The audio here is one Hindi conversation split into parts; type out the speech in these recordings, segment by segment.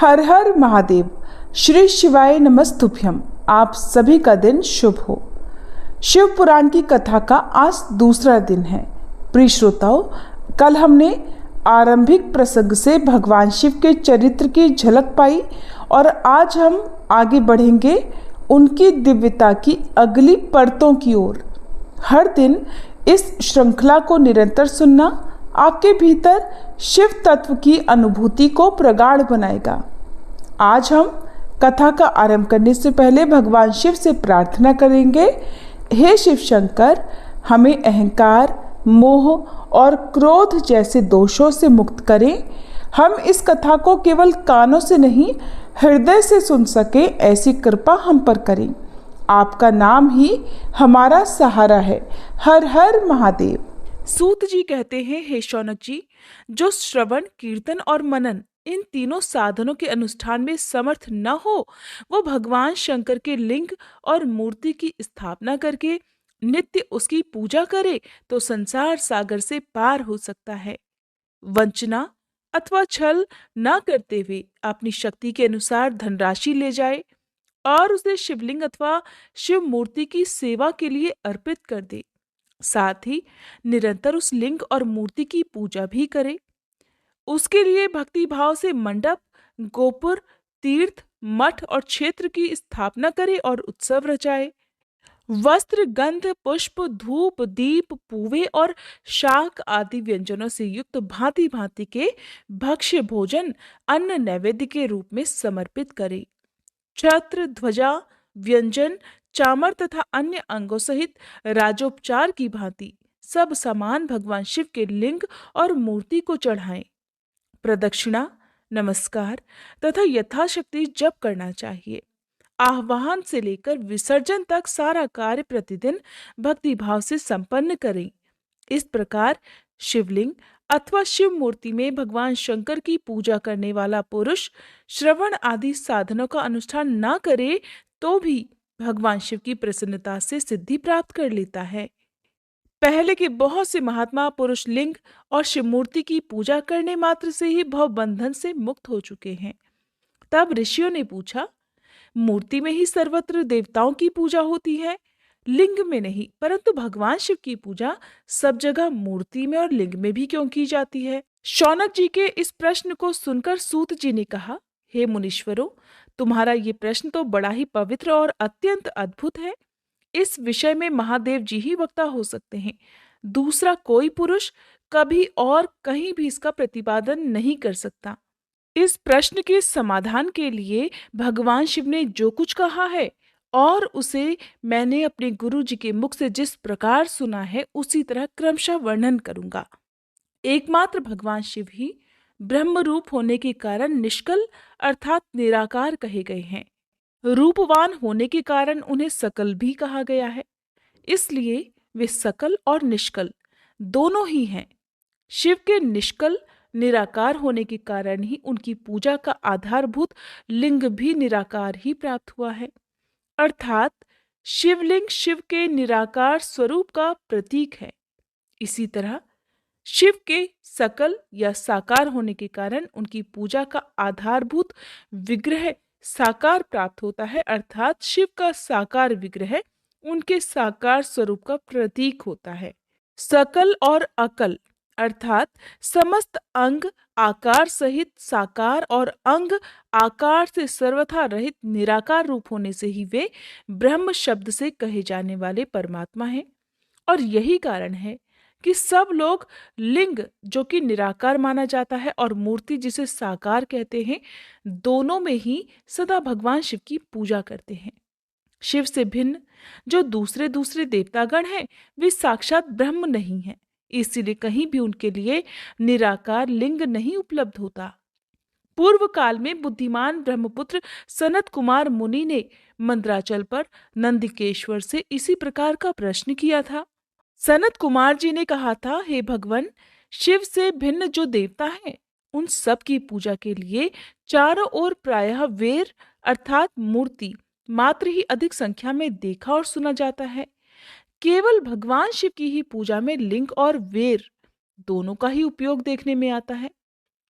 हर हर महादेव। श्री शिवाय नमस्तुभ्यम। आप सभी का दिन शुभ हो। शिव पुराण की कथा का आज दूसरा दिन है। प्रिय श्रोताओं, कल हमने आरंभिक प्रसंग से भगवान शिव के चरित्र की झलक पाई और आज हम आगे बढ़ेंगे उनकी दिव्यता की अगली परतों की ओर। हर दिन इस श्रृंखला को निरंतर सुनना आपके भीतर शिव तत्व की अनुभूति को प्रगाढ़ बनाएगा। आज हम कथा का आरंभ करने से पहले भगवान शिव से प्रार्थना करेंगे, हे शिव शंकर, हमें अहंकार, मोह और क्रोध जैसे दोषों से मुक्त करें। हम इस कथा को केवल कानों से नहीं, हृदय से सुन सके, ऐसी कृपा हम पर करें। आपका नाम ही हमारा सहारा है। हर हर महादेव। सूत जी कहते हैं, हे शौनक जी, जो श्रवण, कीर्तन और मनन इन तीनों साधनों के अनुष्ठान में समर्थ न हो, वो भगवान शंकर के लिंग और मूर्ति की स्थापना करके नित्य उसकी पूजा करे तो संसार सागर से पार हो सकता है। वंचना अथवा छल न करते हुए अपनी शक्ति के अनुसार धनराशि ले जाए और उसे शिवलिंग अथवा शिव मूर्ति की सेवा के लिए अर्पित कर दे। साथ ही निरंतर उस लिंग और मूर्ति की पूजा भी करे। उसके लिए भक्ति भाव से मंडप, गोपुर, तीर्थ, मठ और क्षेत्र की स्थापना करे और उत्सव रचाए। वस्त्र, गंध, पुष्प, धूप, दीप, पूवे और शाक आदि व्यंजनों से युक्त भांति भांति के भक्ष्य भोजन अन्न नैवेद्य के रूप में समर्पित करे। छत्र, ध्वजा, व्यंजन, चामर तथा अन्य अंगों सहित राजोपचार की भांति सब सामान भगवान शिव के लिंग और मूर्ति को चढ़ाएं। प्रदक्षिणा, नमस्कार तथा यथाशक्ति जप करना चाहिए। आह्वान से लेकर विसर्जन तक सारा कार्य प्रतिदिन भक्ति भाव से संपन्न करें। इस प्रकार शिवलिंग अथवा शिव मूर्ति में भगवान शंकर की पूजा करने वाला पुरुष श्रवण आदि साधनों का अनुष्ठान न करे तो भी भगवान शिव की प्रसन्नता से सिद्धि प्राप्त कर लेता है। पहले के बहुत से महात्मा पुरुष लिंग और शिव मूर्ति की पूजा करने मात्र से ही भव बंधन से मुक्त हो चुके हैं। तब ऋषियों ने पूछा, मूर्ति में ही सर्वत्र देवताओं की पूजा होती है, लिंग में नहीं, परंतु भगवान शिव की पूजा सब जगह मूर्ति में और लिंग में भी क्यों की जाती है? शौनक जी के इस प्रश्न को सुनकर सूत जी ने कहा, हे मुनीश्वरों, तुम्हारा ये प्रश्न तो बड़ा ही पवित्र और अत्यंत अद्भुत है। इस विषय में महादेव जी ही वक्ता हो सकते हैं। दूसरा कोई पुरुष कभी और कहीं भी इसका प्रतिपादन नहीं कर सकता। इस प्रश्न के समाधान के लिए भगवान शिव ने जो कुछ कहा है और उसे मैंने अपने गुरु जी के मुख से जिस प्रकार सुना है उसी तरह क्रमशः वर्णन करूंगा। एकमात्र भगवान शिव ही ब्रह्म रूप होने के कारण निष्कल अर्थात निराकार कहे गए हैं। रूपवान होने के कारण उन्हें सकल भी कहा गया है, इसलिए वे सकल और निष्कल दोनों ही हैं। शिव के निष्कल निराकार होने के कारण ही उनकी पूजा का आधारभूत लिंग भी निराकार ही प्राप्त हुआ है, अर्थात शिवलिंग शिव के निराकार स्वरूप का प्रतीक है। इसी तरह शिव के सकल या साकार होने के कारण उनकी पूजा का आधारभूत विग्रह साकार प्राप्त होता है, अर्थात शिव का साकार विग्रह उनके साकार स्वरूप का प्रतीक होता है। सकल और अकल अर्थात समस्त अंग आकार सहित साकार और अंग आकार से सर्वथा रहित निराकार रूप होने से ही वे ब्रह्म शब्द से कहे जाने वाले परमात्मा हैं। और यही कारण है कि सब लोग लिंग जो कि निराकार माना जाता है और मूर्ति जिसे साकार कहते हैं, दोनों में ही सदा भगवान शिव की पूजा करते हैं। शिव से भिन्न जो दूसरे दूसरे देवतागण हैं, वे साक्षात ब्रह्म नहीं हैं, इसीलिए कहीं भी उनके लिए निराकार लिंग नहीं उपलब्ध होता। पूर्व काल में बुद्धिमान ब्रह्मपुत्र सनत कुमार मुनि ने मंदराचल पर नंदिकेश्वर से इसी प्रकार का प्रश्न किया था। सनत कुमार जी ने कहा था, हे भगवान, शिव से भिन्न जो देवता हैं, उन सब की पूजा के लिए चारों ओर प्रायः वेर अर्थात मूर्ति मात्र ही अधिक संख्या में देखा और सुना जाता है। केवल भगवान शिव की ही पूजा में लिंग और वेर दोनों का ही उपयोग देखने में आता है।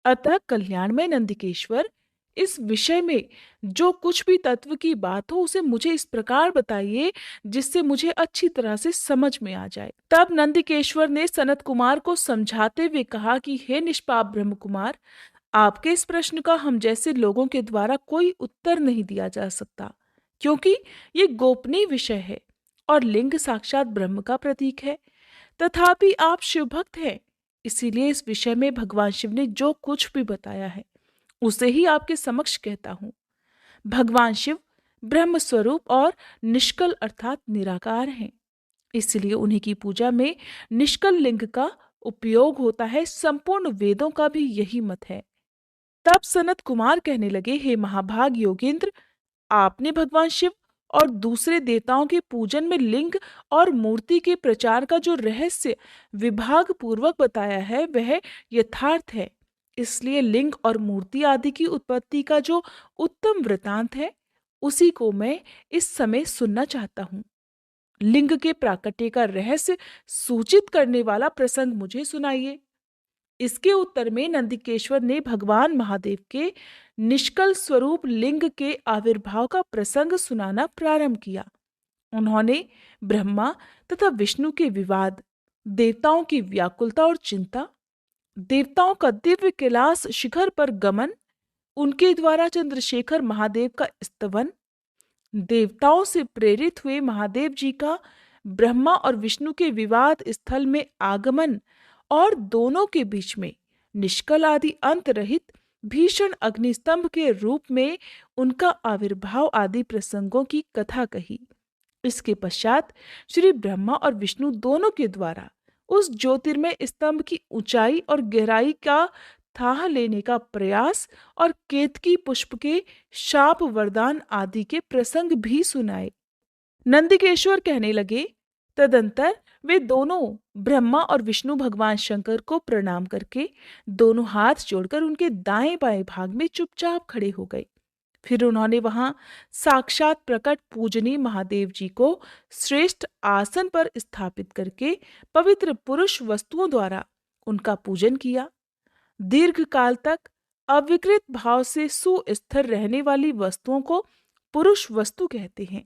अतः कल्याणमय नंदिकेश्वर इस विषय में जो कुछ भी तत्व की बात हो उसे मुझे इस प्रकार बताइए जिससे मुझे अच्छी तरह से समझ में आ जाए। तब नंदिकेश्वर ने सनत कुमार को समझाते हुए कहा कि हे निष्पाप ब्रह्म कुमार, आपके इस प्रश्न का हम जैसे लोगों के द्वारा कोई उत्तर नहीं दिया जा सकता, क्योंकि ये गोपनीय विषय है और लिंग साक्षात ब्रह्म का प्रतीक है। तथापि आप शिव भक्त हैं, इसीलिए इस विषय में भगवान शिव ने जो कुछ भी बताया है उसे ही आपके समक्ष कहता हूँ। भगवान शिव ब्रह्म स्वरूप और निष्कल अर्थात निराकार हैं, इसलिए उन्हीं की पूजा में निष्कल लिंग का उपयोग होता है। संपूर्ण वेदों का भी यही मत है। तब सनत कुमार कहने लगे, हे महाभाग योगेंद्र, आपने भगवान शिव और दूसरे देवताओं के पूजन में लिंग और मूर्ति के प्रचार का जो रहस्य विभाग पूर्वक बताया है वह यथार्थ है। इसलिए लिंग और मूर्ति आदि की उत्पत्ति का जो उत्तम वृतांत है उसी को मैं इस समय सुनना चाहता हूँ। लिंग के प्राकट्य का रहस्य सूचित करने वाला प्रसंग मुझे सुनाइए। इसके उत्तर में नंदिकेश्वर ने भगवान महादेव के निष्कल स्वरूप लिंग के आविर्भाव का प्रसंग सुनाना प्रारंभ किया। उन्होंने ब्रह्मा तथा विष्णु के विवाद, देवताओं की व्याकुलता और चिंता, देवताओं का दिव्य कैलाश शिखर पर गमन, उनके द्वारा चंद्रशेखर महादेव का स्तवन, देवताओं से प्रेरित हुए महादेव जी का ब्रह्मा और विष्णु के विवाद स्थल में आगमन और दोनों के बीच में निष्कल आदि अंत रहित भीषण अग्निस्तंभ के रूप में उनका आविर्भाव आदि प्रसंगों की कथा कही। इसके पश्चात श्री ब्रह्मा और विष्णु दोनों के द्वारा उस ज्योतिर्मय स्तंभ की ऊंचाई और गहराई का थाह लेने का प्रयास और केतकी पुष्प के शाप वरदान आदि के प्रसंग भी सुनाए। नंदिकेश्वर कहने लगे, तदंतर वे दोनों ब्रह्मा और विष्णु भगवान शंकर को प्रणाम करके दोनों हाथ जोड़कर उनके दाएं बाएं भाग में चुपचाप खड़े हो गए। फिर उन्होंने वहां साक्षात प्रकट पूजनीय महादेव जी को श्रेष्ठ आसन पर स्थापित करके पवित्र पुरुष वस्तुओं द्वारा उनका पूजन किया। दीर्घ काल तक अविकृत भाव से सुस्थिर रहने वाली वस्तुओं को पुरुष वस्तु कहते हैं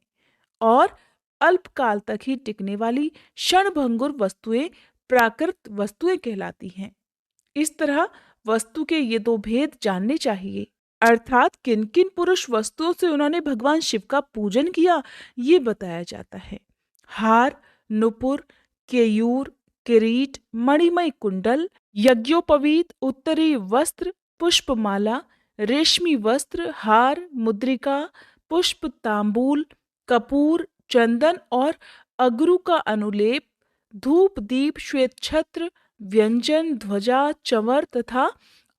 और अल्पकाल तक ही टिकने वाली क्षणभंगुर वस्तुएं प्राकृत वस्तुएं कहलाती हैं। इस तरह वस्तु के ये दो भेद जानने चाहिए, अर्थात किन किन पुरुष वस्तुओं से उन्होंने भगवान शिव का पूजन किया ये बताया जाता है। हार, नुपुर, केयूर, किरीट, मणिमय कुंडल, यज्ञोपवीत, उत्तरी वस्त्र, पुष्पमाला, रेशमी वस्त्र, हार, मुद्रिका, पुष्प, तांबूल, कपूर, चंदन और अगरू का अनुलेप, धूप, दीप, श्वेत छत्र, व्यंजन, ध्वजा, चंवर तथा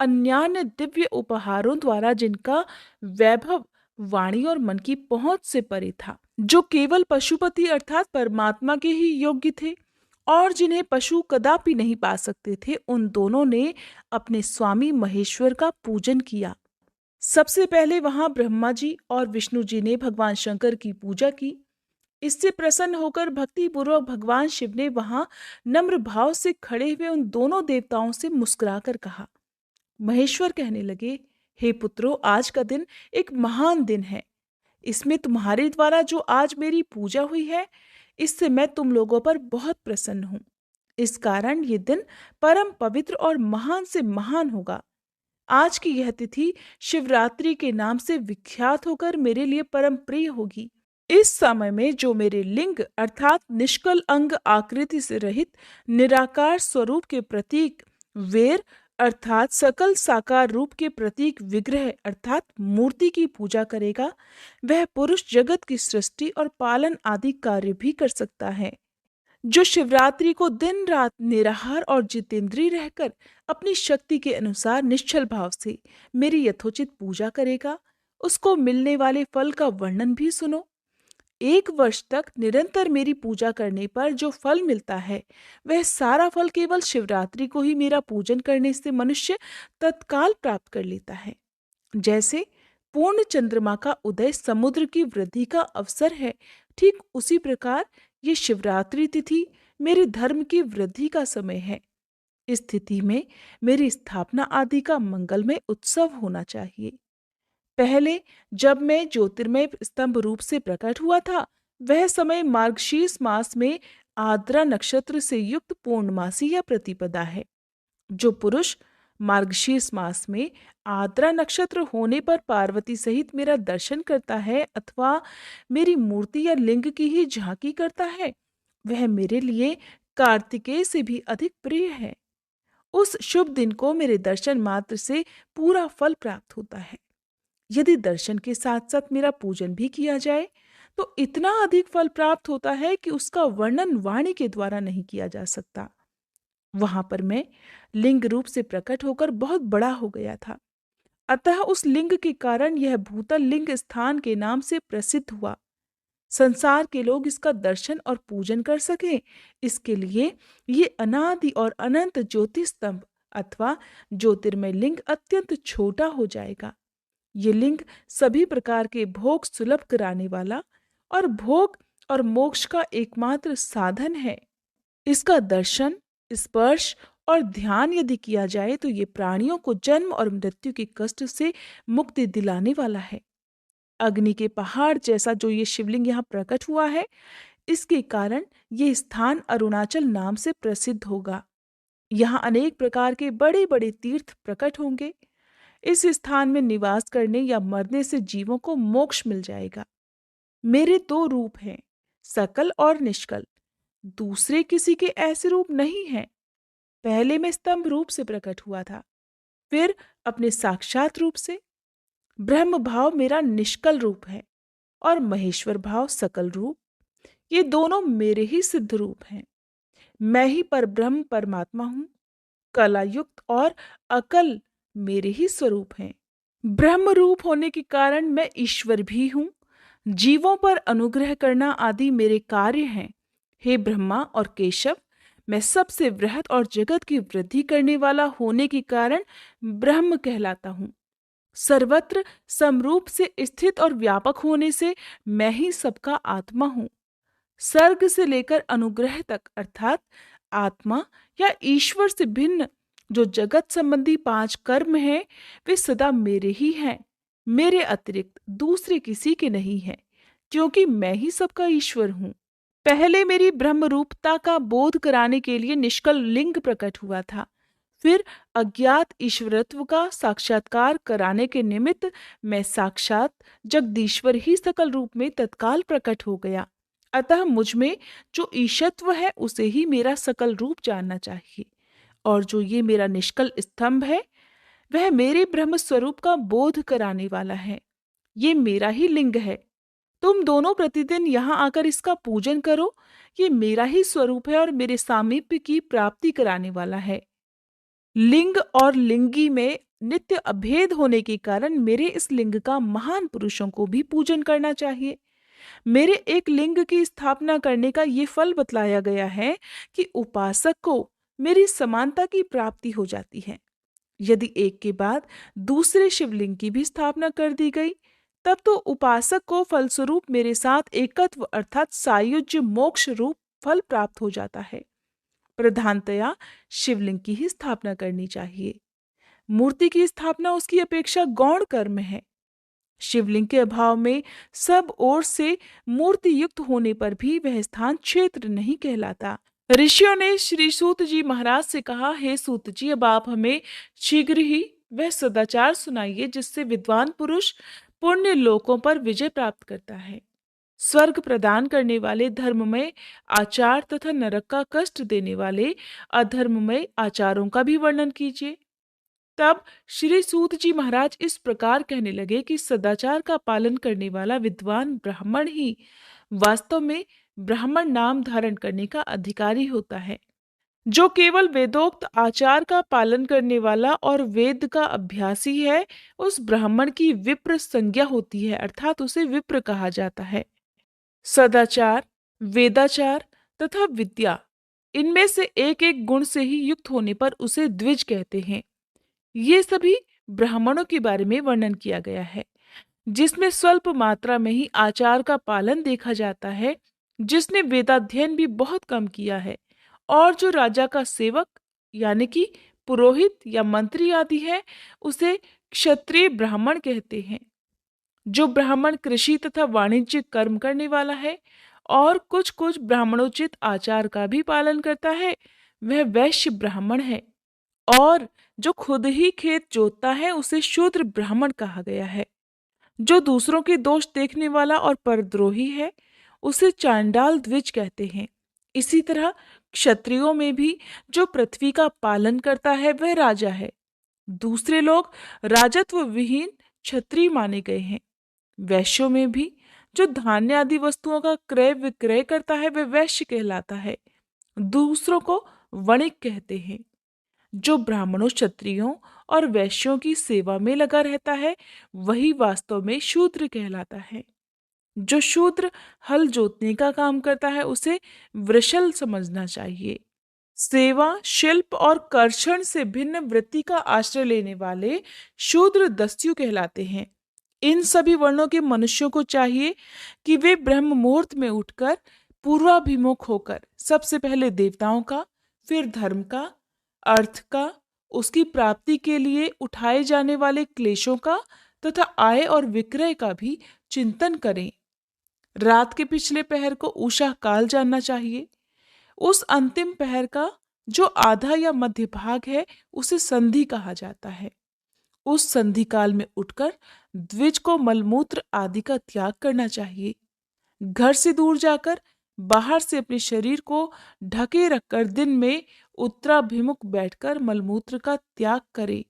अन्यान्य दिव्य उपहारों द्वारा जिनका वैभव वाणी और मन की पहुंच से परे था, जो केवल पशुपति अर्थात परमात्मा के ही योग्य थे और जिन्हें पशु कदापि नहीं पा सकते थे, उन दोनों ने अपने स्वामी महेश्वर का पूजन किया। सबसे पहले वहां ब्रह्मा जी और विष्णु जी ने भगवान शंकर की पूजा की। इससे प्रसन्न होकर भक्ति पूर्वक भगवान शिव ने वहां नम्र भाव से खड़े हुए उन दोनों देवताओं से मुस्कुराकर कहा। महेश्वर कहने लगे, हे पुत्रों, आज का दिन एक महान दिन है। इसमें तुम्हारे द्वारा जो आज मेरी पूजा हुई है, इससे मैं तुम लोगों पर बहुत प्रसन्न हूं। इस कारण ये दिन परम पवित्र और महान से महान होगा। आज की यह तिथि शिवरात्रि के नाम से विख्यात होकर मेरे लिए परम प्रिय होगी। इस समय में जो मेरे लिंग अर्थात निष्कल अंग आकृति से रहित निराकार स्वरूप के प्रतीक वेर अर्थात सकल साकार रूप के प्रतीक विग्रह अर्थात मूर्ति की पूजा करेगा, वह पुरुष जगत की सृष्टि और पालन आदि कार्य भी कर सकता है। जो शिवरात्रि को दिन रात निराहार और जितेंद्रिय रहकर अपनी शक्ति के अनुसार निश्चल भाव से मेरी यथोचित पूजा करेगा, उसको मिलने वाले फल का वर्णन भी सुनो। 1 वर्ष तक निरंतर मेरी पूजा करने पर जो फल मिलता है, वह सारा फल केवल शिवरात्रि को ही मेरा पूजन करने से मनुष्य तत्काल प्राप्त कर लेता है। जैसे पूर्ण चंद्रमा का उदय समुद्र की वृद्धि का अवसर है, ठीक उसी प्रकार ये शिवरात्रि तिथि मेरे धर्म की वृद्धि का समय है। इस तिथि में मेरी स्थापना आदि का मंगलमय उत्सव होना चाहिए। पहले जब मैं ज्योतिर्मय स्तंभ रूप से प्रकट हुआ था, वह समय मार्गशीर्ष मास में आर्द्रा नक्षत्र से युक्त पूर्णमासी या प्रतिपदा है। जो पुरुष मार्गशीर्ष मास में आर्द्रा नक्षत्र होने पर पार्वती सहित मेरा दर्शन करता है अथवा मेरी मूर्ति या लिंग की ही झांकी करता है, वह मेरे लिए कार्तिकेय से भी अधिक प्रिय है। उस शुभ दिन को मेरे दर्शन मात्र से पूरा फल प्राप्त होता है। यदि दर्शन के साथ साथ मेरा पूजन भी किया जाए तो इतना अधिक फल प्राप्त होता है कि उसका वर्णन वाणी के द्वारा नहीं किया जा सकता। वहां पर मैं लिंग रूप से प्रकट होकर बहुत बड़ा हो गया था, अतः उस लिंग के कारण यह भूतल लिंग स्थान के नाम से प्रसिद्ध हुआ। संसार के लोग इसका दर्शन और पूजन कर सकें, इसके लिए ये अनादि और अनंत ज्योति स्तंभ अथवा ज्योतिर्मय लिंग अत्यंत छोटा हो जाएगा। ये लिंग सभी प्रकार के भोग सुलभ कराने वाला और भोग और मोक्ष का एकमात्र साधन है। इसका दर्शन, स्पर्श और ध्यान यदि किया जाए तो ये प्राणियों को जन्म और मृत्यु के कष्ट से मुक्ति दिलाने वाला है। अग्नि के पहाड़ जैसा जो ये शिवलिंग यहाँ प्रकट हुआ है, इसके कारण ये स्थान अरुणाचल नाम से प्रसिद्ध होगा। यहाँ अनेक प्रकार के बड़े बड़े तीर्थ प्रकट होंगे। इस स्थान में निवास करने या मरने से जीवों को मोक्ष मिल जाएगा। मेरे दो रूप हैं, सकल और निष्कल। दूसरे किसी के ऐसे रूप नहीं हैं। पहले मैं स्तंभ रूप से प्रकट हुआ था, फिर अपने साक्षात रूप से। ब्रह्म भाव मेरा निष्कल रूप है और महेश्वर भाव सकल रूप। ये दोनों मेरे ही सिद्ध रूप हैं। मैं ही परब्रह्म परमात्मा हूं। कलायुक्त और अकल मेरे ही स्वरूप हैं। ब्रह्म रूप होने के कारण मैं ईश्वर भी हूं। जीवों पर अनुग्रह करना आदि मेरे कार्य हैं। हे ब्रह्मा और केशव, मैं सबसे वृहत और जगत की वृद्धि करने वाला होने के कारण ब्रह्म कहलाता हूं। सर्वत्र समरूप से स्थित और व्यापक होने से मैं ही सबका आत्मा हूं। सर्ग से लेकर अनुग्रह तक अर्थात आत्मा या ईश्वर से भिन्न जो जगत संबंधी 5 कर्म हैं, वे सदा मेरे ही हैं। मेरे अतिरिक्त दूसरे किसी के नहीं हैं, क्योंकि मैं ही सबका ईश्वर हूं। पहले मेरी ब्रह्म रूपता का बोध कराने के लिए निष्कल लिंग प्रकट हुआ था। फिर अज्ञात ईश्वरत्व का साक्षात्कार कराने के निमित्त मैं साक्षात जगदीश्वर ही सकल रूप में तत्काल प्रकट हो गया। अतः मुझ में जो ईशत्व है उसे ही मेरा सकल रूप जानना चाहिए, और जो ये मेरा निष्कल स्तंभ है वह मेरे ब्रह्म स्वरूप का बोध कराने वाला है। ये मेरा ही लिंग है। तुम दोनों प्रतिदिन यहाँ आकर इसका पूजन करो। ये मेरा ही स्वरूप है और मेरे सामीप्य की प्राप्ति कराने वाला है। लिंग और लिंगी में नित्य अभेद होने के कारण मेरे इस लिंग का महान पुरुषों को भी पूजन करना चाहिए। मेरे एक लिंग की स्थापना करने का ये फल बतलाया गया है कि उपासक को मेरी समानता की प्राप्ति हो जाती है। यदि एक के बाद दूसरे शिवलिंग की भी स्थापना कर दी गई, तब तो उपासक को फलस्वरूप मेरे साथ एकत्व अर्थात सायुज्य मोक्ष रूप फल प्राप्त हो जाता है। प्रधानतया शिवलिंग की ही स्थापना करनी चाहिए। मूर्ति की स्थापना उसकी अपेक्षा गौण कर्म है। शिवलिंग के अभाव में सब ओर से मूर्ति युक्त होने पर भी वह स्थान क्षेत्र नहीं कहलाता। ऋषियों ने श्री सूत जी महाराज से कहा, हे सूत जी, अब आप हमें शीघ्र ही वह सदाचार सुनाइए जिससे विद्वान पुरुष पुण्य लोकों पर विजय प्राप्त करता है। स्वर्ग प्रदान करने वाले धर्ममय आचार तथा नरक का कष्ट देने वाले अधर्ममय आचारों का भी वर्णन कीजिए। तब श्री सूत जी महाराज इस प्रकार कहने लगे कि सदाचार का पालन करने वाला विद्वान ब्राह्मण ही वास्तव में ब्राह्मण नाम धारण करने का अधिकारी होता है। जो केवल वेदोक्त आचार का पालन करने वाला और वेद का अभ्यासी है, उस ब्राह्मण की विप्र संज्ञा होती है, अर्थात उसे विप्र कहा जाता है। सदाचार, वेदाचार तथा विद्या, इनमें से एक एक गुण से ही युक्त होने पर उसे द्विज कहते हैं। ये सभी ब्राह्मणों के बारे में वर्णन किया गया है, जिसमें स्वल्प मात्रा में ही आचार का पालन देखा जाता है, जिसने वेदाध्ययन भी बहुत कम किया है, और जो राजा का सेवक यानी कि पुरोहित या मंत्री आदि है, उसे क्षत्रिय ब्राह्मण कहते हैं। जो ब्राह्मण कृषि तथा वाणिज्य कर्म करने वाला है और कुछ कुछ ब्राह्मणोचित आचार का भी पालन करता है, वह वैश्य ब्राह्मण है। और जो खुद ही खेत जोतता है उसे शूद्र ब्राह्मण कहा गया है। जो दूसरों के दोष देखने वाला और परद्रोही है उसे चांडाल द्विज कहते हैं। इसी तरह क्षत्रियों में भी जो पृथ्वी का पालन करता है वह राजा है। दूसरे लोग राजत्व विहीन क्षत्रिय माने गए हैं। वैश्यों में भी जो धान्य आदि वस्तुओं का क्रय विक्रय करता है वह वैश्य कहलाता है। दूसरों को वणिक कहते हैं। जो ब्राह्मणों, क्षत्रियों और वैश्यों की सेवा में लगा रहता है वही वास्तव में शूद्र कहलाता है। जो शूद्र हल जोतने का काम करता है उसे वृषल समझना चाहिए। सेवा, शिल्प और कर्षण से भिन्न वृत्ति का आश्रय लेने वाले शूद्र दस्यु कहलाते हैं। इन सभी वर्णों के मनुष्यों को चाहिए कि वे ब्रह्म मुहूर्त में उठकर पूर्वाभिमुख होकर सबसे पहले देवताओं का, फिर धर्म का, अर्थ का, उसकी प्राप्ति के लिए उठाए जाने वाले क्लेशों का तथा आय और विक्रय का भी चिंतन करें। रात के पिछले पहर को उषा काल जानना चाहिए। उस अंतिम पहर का जो आधा या मध्य भाग है उसे संधि कहा जाता है। उस संधि काल में उठकर द्विज को मलमूत्र आदि का त्याग करना चाहिए। घर से दूर जाकर बाहर से अपने शरीर को ढके रखकर दिन में उत्तराभिमुख बैठकर मलमूत्र का त्याग करे।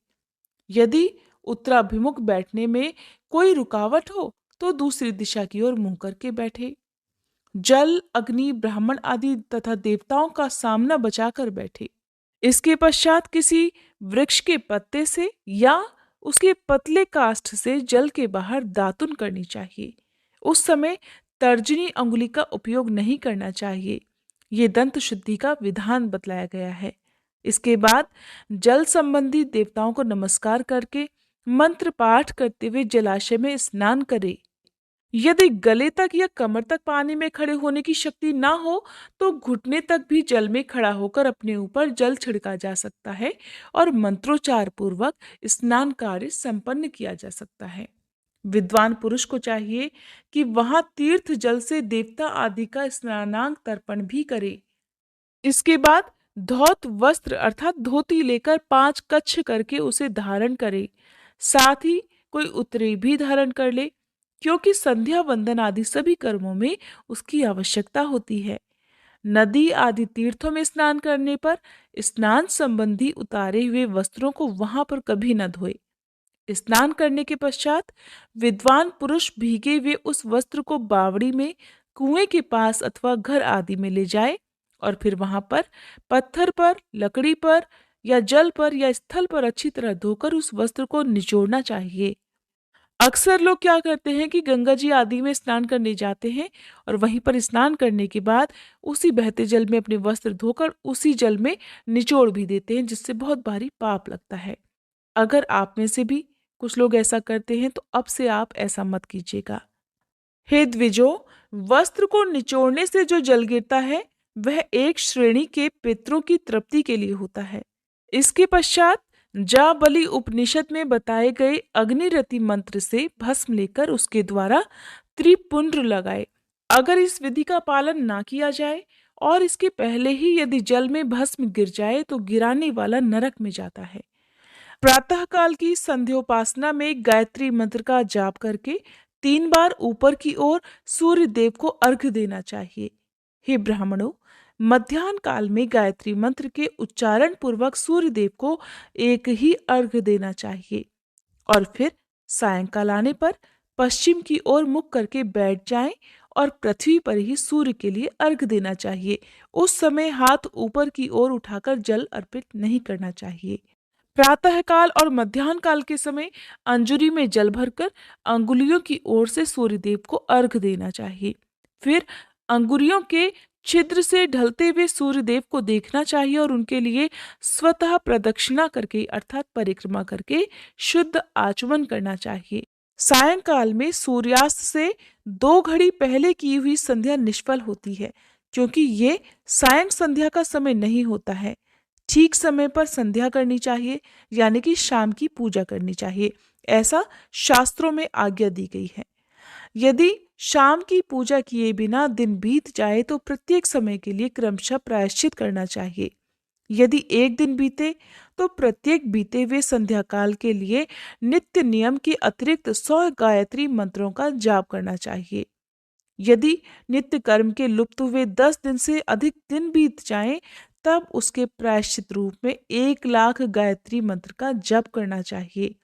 यदि उत्तराभिमुख बैठने में कोई रुकावट हो तो दूसरी दिशा की ओर मुंह करके बैठे। जल, अग्नि, ब्राह्मण आदि तथा देवताओं का सामना बचाकर बैठे। इसके पश्चात किसी वृक्ष के पत्ते से या उसके पतले काष्ठ से जल के बाहर दातुन करनी चाहिए। उस समय तर्जनी अंगुली का उपयोग नहीं करना चाहिए। ये दंत शुद्धि का विधान बतलाया गया है। इसके बाद जल संबंधी देवताओं को नमस्कार करके मंत्र पाठ करते हुए जलाशय में स्नान करे। यदि गले तक या कमर तक पानी में खड़े होने की शक्ति ना हो तो घुटने तक भी जल में खड़ा होकर अपने ऊपर जल छिड़का जा सकता है और मंत्रोच्चार पूर्वक स्नान कार्य संपन्न किया जा सकता है। विद्वान पुरुष को चाहिए कि वहां तीर्थ जल से देवता आदि का स्नानांग तर्पण भी करे। इसके बाद धौत वस्त्र अर्थात धोती लेकर 5 कच्छ करके उसे धारण करे। साथ ही कोई उत्तरी भी धारण कर ले, क्योंकि संध्या वंदन आदि सभी कर्मों में उसकी आवश्यकता होती है। नदी आदि तीर्थों में स्नान करने पर स्नान संबंधी उतारे हुए वस्त्रों को वहां पर कभी न धोए। स्नान करने के पश्चात विद्वान पुरुष भीगे हुए उस वस्त्र को बावड़ी में, कुएं के पास अथवा घर आदि में ले जाए और फिर वहां पर पत्थर पर, लकड़ी पर या जल पर या स्थल पर अच्छी तरह धोकर उस वस्त्र को निचोड़ना चाहिए। अक्सर लोग क्या करते हैं कि गंगा जी आदि में स्नान करने जाते हैं और वहीं पर स्नान करने के बाद उसी बहते जल में अपने वस्त्र धोकर उसी जल में निचोड़ भी देते हैं, जिससे बहुत भारी पाप लगता है। अगर आप में से भी कुछ लोग ऐसा करते हैं तो अब से आप ऐसा मत कीजिएगा। हे द्विजो, वस्त्र को निचोड़ने से जो जल गिरता है वह एक श्रेणी के पितरों की तृप्ति के लिए होता है। इसके पश्चात जाबली उपनिषद में बताए गए अग्निरति मंत्र से भस्म लेकर उसके द्वारा त्रिपुंड्र लगाए। अगर इस विधि का पालन ना किया जाए और इसके पहले ही यदि जल में भस्म गिर जाए तो गिराने वाला नरक में जाता है। प्रातः काल की संध्योपासना में गायत्री मंत्र का जाप करके 3 बार ऊपर की ओर सूर्य देव को अर्घ्य देना चाहिए। हे ब्राह्मणों, मध्याह्न काल में गायत्री मंत्र के उच्चारण पूर्वक सूर्य देव को एक ही अर्घ्य देना चाहिए और फिर सायंकाल आने पर पश्चिम की ओर मुख करके बैठ जाएं और पृथ्वी पर ही सूर्य के लिए अर्घ्य देना चाहिए। उस समय हाथ ऊपर की ओर उठाकर जल अर्पित नहीं करना चाहिए। प्रातः काल और मध्याह्न काल के समय अंजुरी में जल भरकर अंगुलियों की ओर से सूर्यदेव को अर्घ्य देना चाहिए। फिर अंगुलियों के छिद्र से ढलते हुए सूर्यदेव को देखना चाहिए और उनके लिए स्वतः प्रदक्षिणा करके अर्थात परिक्रमा करके शुद्ध आचमन करना चाहिए। सायंकाल में सूर्यास्त से 2 घड़ी पहले की हुई संध्या निष्फल होती है, क्योंकि ये सायं संध्या का समय नहीं होता है। ठीक समय पर संध्या करनी चाहिए, यानी कि शाम की पूजा करनी चाहिए। ऐसा शास्त्रों में आज्ञा दी गई है। यदि शाम की पूजा किए बिना दिन बीत जाए तो प्रत्येक समय के लिए क्रमशः प्रायश्चित करना चाहिए। यदि एक दिन बीते तो प्रत्येक बीते हुए संध्या काल के लिए नित्य नियम के अतिरिक्त 100 गायत्री मंत्रों का जाप करना चाहिए। यदि नित्य कर्म के लुप्त हुए 10 दिन से अधिक दिन बीत जाएं, तब उसके प्रायश्चित रूप में 1 लाख गायत्री मंत्र का जप करना चाहिए।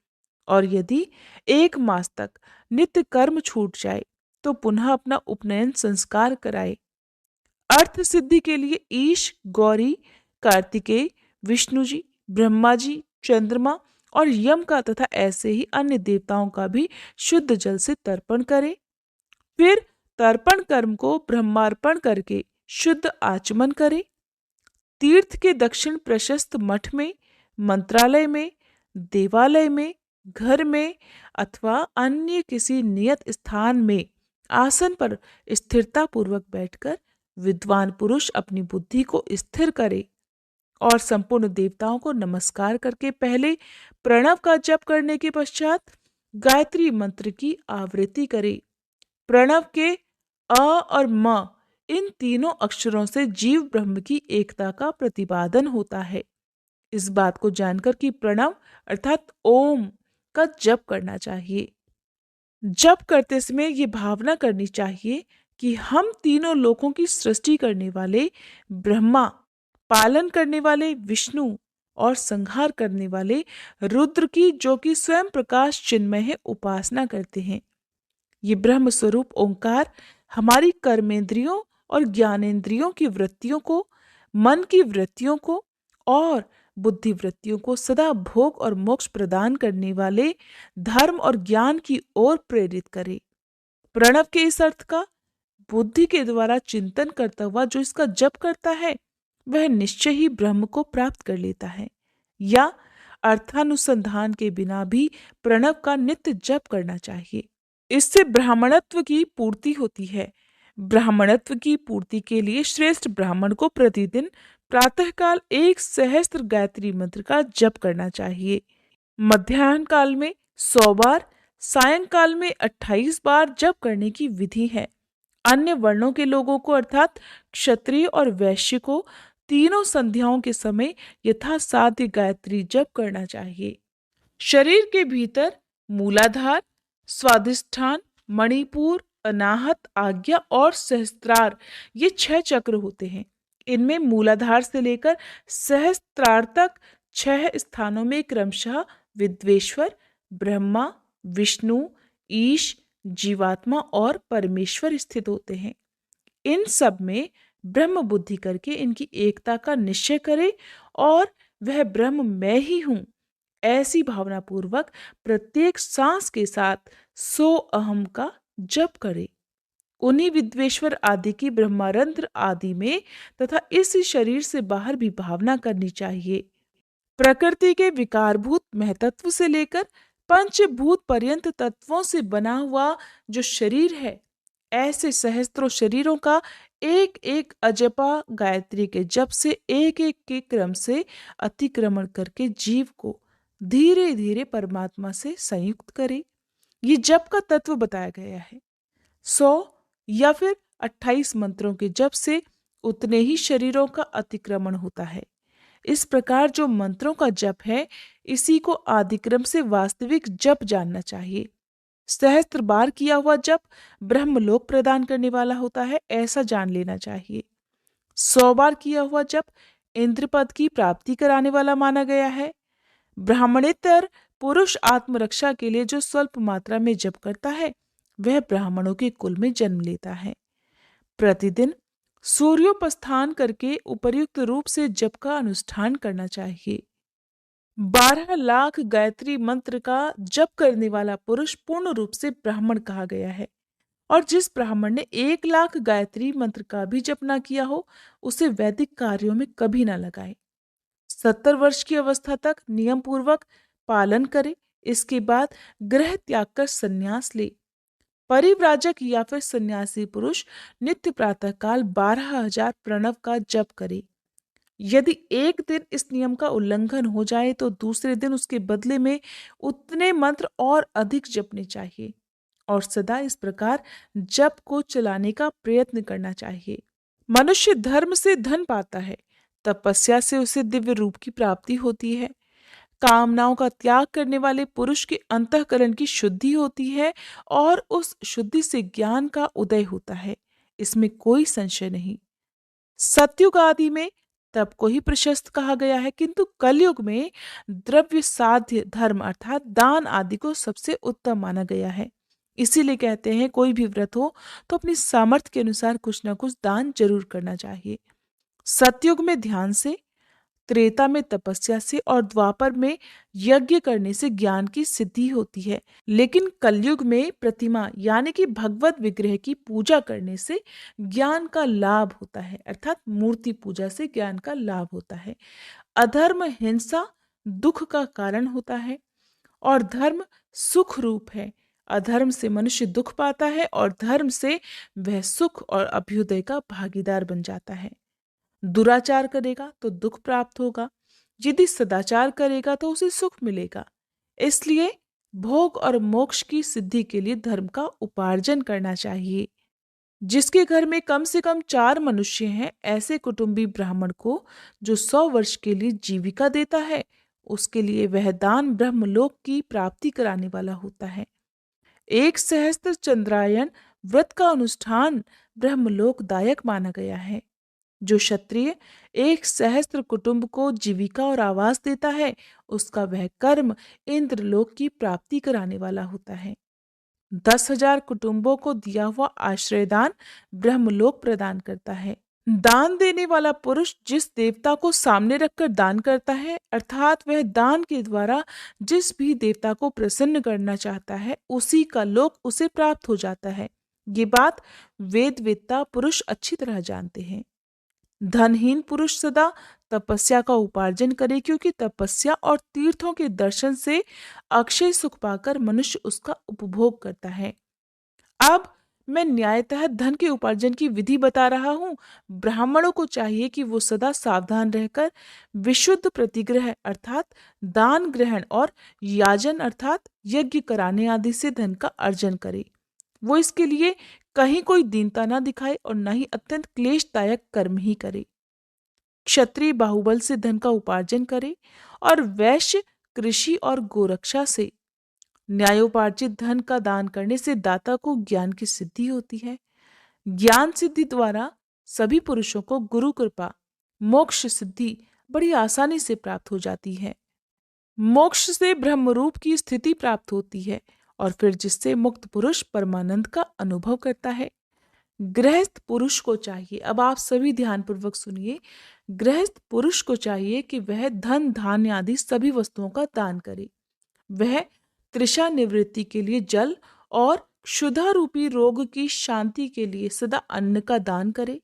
और यदि 1 मास तक नित्य कर्म छूट जाए तो पुनः अपना उपनयन संस्कार कराए। अर्थ सिद्धि के लिए ईश, गौरी, कार्तिकेय, विष्णु जी, ब्रह्मा जी, चंद्रमा और यम का तथा ऐसे ही अन्य देवताओं का भी शुद्ध जल से तर्पण करें। फिर तर्पण कर्म को ब्रह्मार्पण करके शुद्ध आचमन करें। तीर्थ के दक्षिण प्रशस्त मठ में, मंत्रालय में, देवालय में, घर में अथवा अन्य किसी नियत स्थान में आसन पर स्थिरता पूर्वक बैठकर विद्वान पुरुष अपनी बुद्धि को स्थिर करे और संपूर्ण देवताओं को नमस्कार करके पहले प्रणव का जप करने के पश्चात गायत्री मंत्र की आवृत्ति करे। प्रणव के अ और म इन तीनों अक्षरों से जीव ब्रह्म की एकता का प्रतिपादन होता है। इस बात को जानकर कि प्रणव अर्थात ओम का जप करना चाहिए। जप करते समय ये भावना करनी चाहिए कि हम तीनों लोकों की सृष्टि करने वाले ब्रह्मा, पालन करने वाले विष्णु और संहार करने वाले रुद्र की, जो कि स्वयं प्रकाश चिन्मय है, उपासना करते हैं। ये ब्रह्म स्वरूप ओंकार हमारी कर्मेंद्रियों और ज्ञानेंद्रियों की वृत्तियों को, मन की वृत्तियों को और बुद्धि वृत्तियों को सदा भोग और मोक्ष प्रदान करने वाले धर्म और ज्ञान की ओर प्रेरित करे। प्रणव के इस अर्थ का बुद्धि के द्वारा चिंतन करता हुआ जो इसका जप करता है वह निश्चय ही ब्रह्म को प्राप्त कर लेता है, या अर्थानुसंधान के बिना भी प्रणव का नित्य जप करना चाहिए। इससे ब्राह्मणत्व की पूर्ति होती है। ब्राह्मणत्व की पूर्ति के लिए श्रेष्ठ ब्राह्मण को प्रतिदिन प्रातःकाल 1 सहस्त्र गायत्री मंत्र का जप करना चाहिए। मध्याह्न काल में 100 बार, सायंकाल में 28 बार जप करने की विधि है। अन्य वर्णों के लोगों को अर्थात क्षत्रिय और वैश्य को तीनों संध्याओं के समय यथासाध्य गायत्री जप करना चाहिए। शरीर के भीतर मूलाधार, स्वादिष्ठान, मणिपुर, अनाहत, आज्ञा और सहस्त्रार ये 6 चक्र होते हैं। इनमें मूलाधार से लेकर सहस्त्रार तक 6 स्थानों में क्रमशः विद्वेश्वर, ब्रह्मा, विष्णु, ईश, जीवात्मा और परमेश्वर स्थित होते हैं। इन सब में ब्रह्म बुद्धि करके इनकी एकता का निश्चय करे और वह ब्रह्म मैं ही हूं ऐसी भावना पूर्वक प्रत्येक सांस के साथ 100 अहम का जप करे। उन्हीं विद्वेश्वर आदि की ब्रह्मारंध्र आदि में तथा इस शरीर से बाहर भी भावना करनी चाहिए। प्रकृति के विकारभूत महतत्व से लेकर पंचभूत पर्यंत तत्वों से बना हुआ जो शरीर है, ऐसे सहस्त्रों शरीरों का एक एक अजपा गायत्री के जप से एक एक के क्रम से अतिक्रमण करके जीव को धीरे धीरे परमात्मा से संयुक्त करे। ये जप का तत्व बताया गया है। 100 या फिर 28 मंत्रों के जप से उतने ही शरीरों का अतिक्रमण होता है। इस प्रकार जो मंत्रों का जप है, इसी को आदिक्रम से वास्तविक जप जानना चाहिए। सहस्त्र बार किया हुआ जप ब्रह्मलोक प्रदान करने वाला होता है, ऐसा जान लेना चाहिए। 100 बार किया हुआ जप इंद्रपद की प्राप्ति कराने वाला माना गया है। ब्राह्मणेतर पुरुष आत्मरक्षा के लिए जो स्वल्प मात्रा में जप करता है वह ब्राह्मणों के कुल में जन्म लेता है। प्रतिदिन सूर्योपस्थान करके उपर्युक्त रूप से जप का अनुष्ठान करना चाहिए। 12 लाख गायत्री मंत्र का जप करने वाला पुरुष पूर्ण रूप से ब्राह्मण कहा गया है, और जिस ब्राह्मण ने 1 लाख गायत्री मंत्र का भी जप ना किया हो उसे वैदिक कार्यों में कभी ना लगाए। 70 वर्ष की अवस्था तक नियम पूर्वक पालन करे। इसके बाद गृह त्याग कर संन्यास ले। परिव्राजक या फिर सन्यासी पुरुष नित्य प्रातःकाल 12,000 प्रणव का जप करे। यदि एक दिन इस नियम का उल्लंघन हो जाए तो दूसरे दिन उसके बदले में उतने मंत्र और अधिक जपने चाहिए और सदा इस प्रकार जप को चलाने का प्रयत्न करना चाहिए। मनुष्य धर्म से धन पाता है, तपस्या से उसे दिव्य रूप की प्राप्ति होती है। कामनाओं का त्याग करने वाले पुरुष के अंतःकरण की शुद्धि होती है और उस शुद्धि से ज्ञान का उदय होता है, इसमें कोई संशय नहीं। सतयुग आदि में तप को ही प्रशस्त कहा गया है, किंतु कलयुग में द्रव्य साध्य धर्म अर्थात दान आदि को सबसे उत्तम माना गया है। इसीलिए कहते हैं कोई भी व्रत हो तो अपनी सामर्थ्य के अनुसार कुछ ना कुछ दान जरूर करना चाहिए। सतयुग में ध्यान से, त्रेता में तपस्या से और द्वापर में यज्ञ करने से ज्ञान की सिद्धि होती है, लेकिन कलयुग में प्रतिमा यानी कि भगवत विग्रह की पूजा करने से ज्ञान का लाभ होता है, अर्थात मूर्ति पूजा से ज्ञान का लाभ होता है। अधर्म हिंसा दुख का कारण होता है और धर्म सुख रूप है। अधर्म से मनुष्य दुख पाता है और धर्म से वह सुख और अभ्युदय का भागीदार बन जाता है। दुराचार करेगा तो दुख प्राप्त होगा, यदि सदाचार करेगा तो उसे सुख मिलेगा। इसलिए भोग और मोक्ष की सिद्धि के लिए धर्म का उपार्जन करना चाहिए। जिसके घर में कम से कम 4 मनुष्य हैं, ऐसे कुटुंबी ब्राह्मण को जो 100 वर्ष के लिए जीविका देता है, उसके लिए वह दान ब्रह्मलोक की प्राप्ति कराने वाला होता है। 1 सहस्त्र चंद्रायन व्रत का अनुष्ठान ब्रह्मलोकदायक माना गया है। जो क्षत्रिय 1 सहस्त्र कुटुंब को जीविका और आवास देता है, उसका वह कर्म इंद्रलोक की प्राप्ति कराने वाला होता है। 10,000 कुटुंबों को दिया हुआ आश्रयदान ब्रह्मलोक प्रदान करता है। दान देने वाला पुरुष जिस देवता को सामने रखकर दान करता है, अर्थात वह दान के द्वारा जिस भी देवता को प्रसन्न करना चाहता है, उसी का लोक उसे प्राप्त हो जाता है। ये बात वेदवेत्ता पुरुष अच्छी तरह जानते हैं। धनहीन पुरुष सदा तपस्या का उपार्जन करे, क्योंकि तपस्या और तीर्थों के दर्शन से अक्षय सुख पाकर मनुष्य उसका उपभोग करता है। अब मैं न्यायतः धन के उपार्जन की विधि बता रहा हूं। ब्राह्मणों को चाहिए कि वो सदा सावधान रहकर विशुद्ध प्रतिग्रह अर्थात दान ग्रहण और याजन अर्थात यज्ञ कराने आदि से धन का अर्जन करे। वो इसके लिए कहीं कोई दीनता ना दिखाए और न ही अत्यंत क्लेशदायक कर्म ही करे। क्षत्रिय बाहुबल से धन का उपार्जन करे और वैश्य कृषि और गोरक्षा से। न्यायोपार्जित धन का दान करने से दाता को ज्ञान की सिद्धि होती है। ज्ञान सिद्धि द्वारा सभी पुरुषों को गुरु कृपा मोक्ष सिद्धि बड़ी आसानी से प्राप्त हो जाती है। मोक्ष से ब्रह्मरूप की स्थिति प्राप्त होती है और फिर जिससे मुक्त पुरुष परमानंद का अनुभव करता है। गृहस्थ पुरुष को चाहिए, अब आप सभी ध्यानपूर्वक सुनिए, गृहस्थ पुरुष को चाहिए कि वह धन धान्य आदि सभी वस्तुओं का दान करे। वह तृषा निवृत्ति के लिए जल और क्षुधा रूपी रोग की शांति के लिए सदा अन्न का दान करे।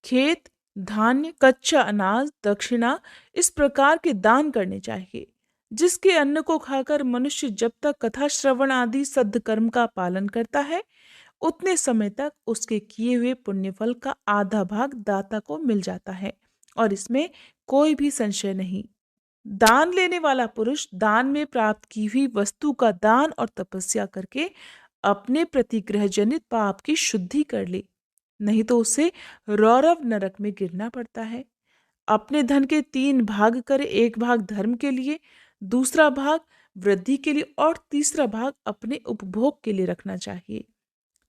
खेत, धान्य, कच्चा अनाज, दक्षिणा इस प्रकार के दान करने चाहिए जिसके अन्न को खाकर मनुष्य जब तक कथा श्रवण आदि सद्कर्म का पालन करता है, उतने समय तक उसके किए हुए पुण्यफल का आधा भाग दाता को मिल जाता है और इसमें कोई भी संशय नहीं। दान लेने वाला पुरुष दान में प्राप्त की हुई वस्तु का दान और तपस्या करके अपने प्रतिग्रह जनित पाप की शुद्धि कर ले, नहीं तो उसे रौरव नरक में गिरना पड़ता है। अपने धन के 3 भाग करे, 1 भाग धर्म के लिए, दूसरा भाग वृद्धि के लिए और तीसरा भाग अपने उपभोग के लिए रखना चाहिए।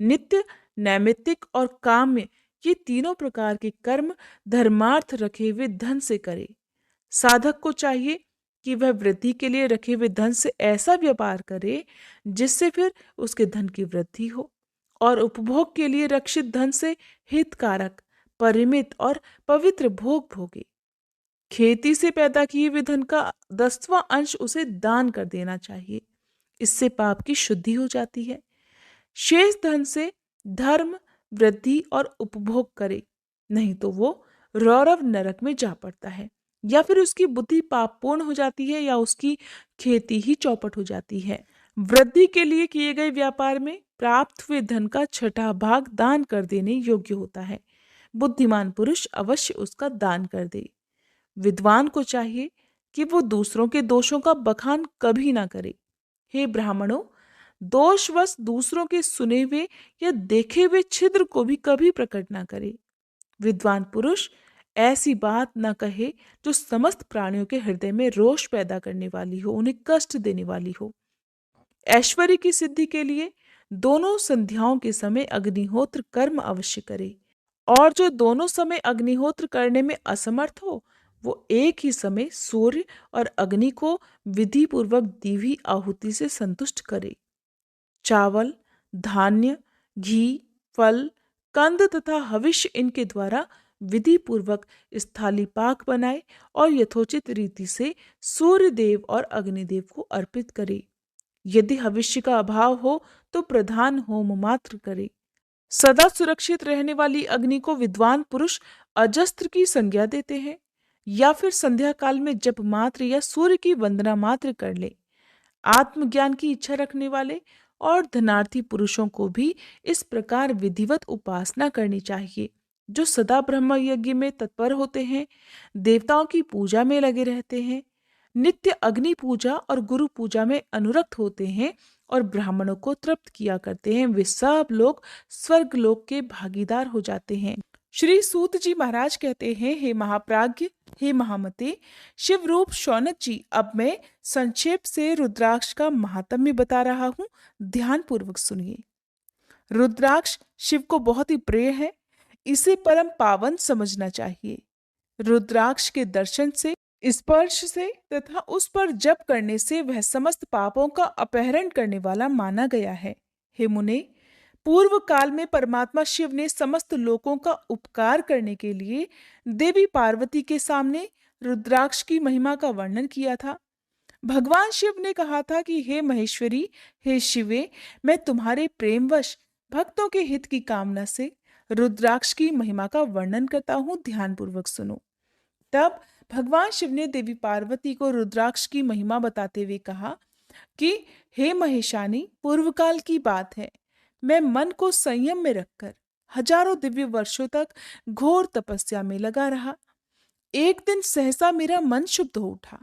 नित्य, नैमित्तिक और काम्य ये तीनों प्रकार के कर्म धर्मार्थ रखे हुए धन से करे। साधक को चाहिए कि वह वृद्धि के लिए रखे हुए धन से ऐसा व्यापार करे जिससे फिर उसके धन की वृद्धि हो और उपभोग के लिए रक्षित धन से हितकारक, परिमित और पवित्र भोग भोगे। खेती से पैदा किए हुए धन का 10वां अंश उसे दान कर देना चाहिए, इससे पाप की शुद्धि हो जाती है। शेष धन से धर्म, वृद्धि और उपभोग करे, नहीं तो वो रौरव नरक में जा पड़ता है, या फिर उसकी बुद्धि पापपूर्ण हो जाती है या उसकी खेती ही चौपट हो जाती है। वृद्धि के लिए किए गए व्यापार में प्राप्त हुए धन का 6ठा भाग दान कर देने योग्य होता है। बुद्धिमान पुरुष अवश्य उसका दान कर दे। विद्वान को चाहिए कि वो दूसरों के दोषों का बखान कभी ना करे। हे ब्राह्मणों, दोषवश दूसरों के सुने हुए या देखे हुए छिद्र को भी कभी प्रकट ना करे। विद्वान पुरुष ऐसी बात न कहे जो समस्त प्राणियों के हृदय में रोष पैदा करने वाली हो, उन्हें कष्ट देने वाली हो। ऐश्वर्य की सिद्धि के लिए दोनों संध्याओं के समय अग्निहोत्र कर्म अवश्य करे, और जो दोनों समय अग्निहोत्र करने में असमर्थ हो वो एक ही समय सूर्य और अग्नि को विधि पूर्वक दी हुई आहुति से संतुष्ट करे। चावल, धान्य, घी, फल, कंद तथा हविष्य इनके द्वारा विधि पूर्वक स्थाली पाक बनाए और यथोचित रीति से सूर्य देव और अग्निदेव को अर्पित करे। यदि हविष्य का अभाव हो तो प्रधान होम मात्र करे। सदा सुरक्षित रहने वाली अग्नि को विद्वान पुरुष अजस्त्र की संज्ञा देते हैं, या फिर संध्या काल में जप मात्र या सूर्य की वंदना मात्र कर ले। आत्मज्ञान की इच्छा रखने वाले और धनार्थी पुरुषों को भी इस प्रकार विधिवत उपासना करनी चाहिए, जो सदा ब्रह्म यज्ञ में तत्पर होते हैं, देवताओं की पूजा में लगे रहते हैं, नित्य अग्नि पूजा और गुरु पूजा में अनुरक्त होते हैं और ब्राह्मणों को तृप्त किया करते हैं। वे सब लोग स्वर्ग लोक के भागीदार हो जाते हैं। श्री सूत जी महाराज कहते हैं, हे महाप्राज्ञ, हे महामते, शिव रूप शौनक जी, अब मैं संक्षेप से रुद्राक्ष का महात्म्य बता रहा हूँ, ध्यान पूर्वक सुनिए। रुद्राक्ष शिव को बहुत ही प्रिय है, इसे परम पावन समझना चाहिए। रुद्राक्ष के दर्शन से, स्पर्श से तथा उस पर जप करने से वह समस्त पापों का अपहरण करने वाला माना गया है। हे मुने, पूर्व काल में परमात्मा शिव ने समस्त लोगों का उपकार करने के लिए देवी पार्वती के सामने रुद्राक्ष की महिमा का वर्णन किया था। भगवान शिव ने कहा था कि हे महेश्वरी, हे शिवे, मैं तुम्हारे प्रेमवश भक्तों के हित की कामना से रुद्राक्ष की महिमा का वर्णन करता हूँ, ध्यानपूर्वक सुनो। तब भगवान शिव ने देवी पार्वती को रुद्राक्ष की महिमा बताते हुए कहा कि हे महेशानी, पूर्व काल की बात है, मैं मन को संयम में रखकर हजारों दिव्य वर्षों तक घोर तपस्या में लगा रहा। एक दिन सहसा मेरा मन शुद्ध हो उठा।